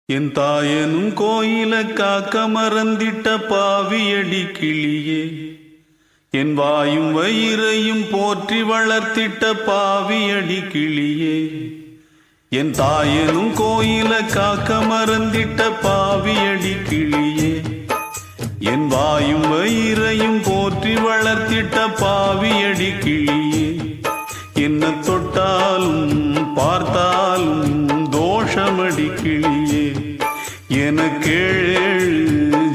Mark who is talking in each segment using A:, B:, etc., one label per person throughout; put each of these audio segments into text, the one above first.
A: என் தாயனும் கோயில காக்க மறந்திட்ட பாவியடி கிளியே, என் வாயும் வயிறையும் போற்றி வளர்த்திட்ட பாவியடி கிளியே. என் தாயனும் கோயில காக்க மறந்திட்ட பாவியடி கிளியே, என் வாயும் வயிறையும் போற்றி வளர்த்திட்ட பாவியடி கிளியே. என்ன தொட்டாலும் பார்த்தாலும் தோஷமடி கிளியே, எனக்கேழு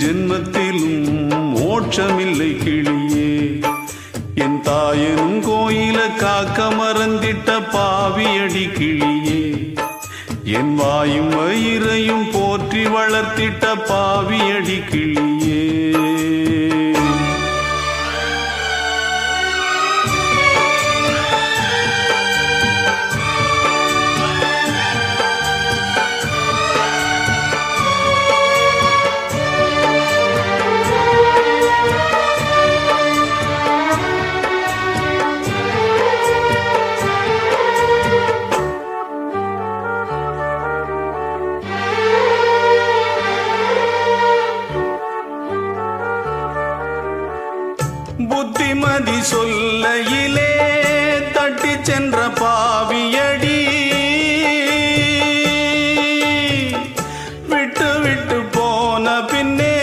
A: ஜென்மத்திலும் மோட்சமில்லை கிளியே. என் தாயனும் கோயில காக்க மறந்திட்ட பாவியடி கிளியே, என் வாயும் வயிறையும் போற்றி வளர்த்திட்ட பாவியடி கிளியே. புத்திமதி சொல்லையிலே தட்டி சென்ற பாவியடி, விட்டு விட்டு போன பின்னே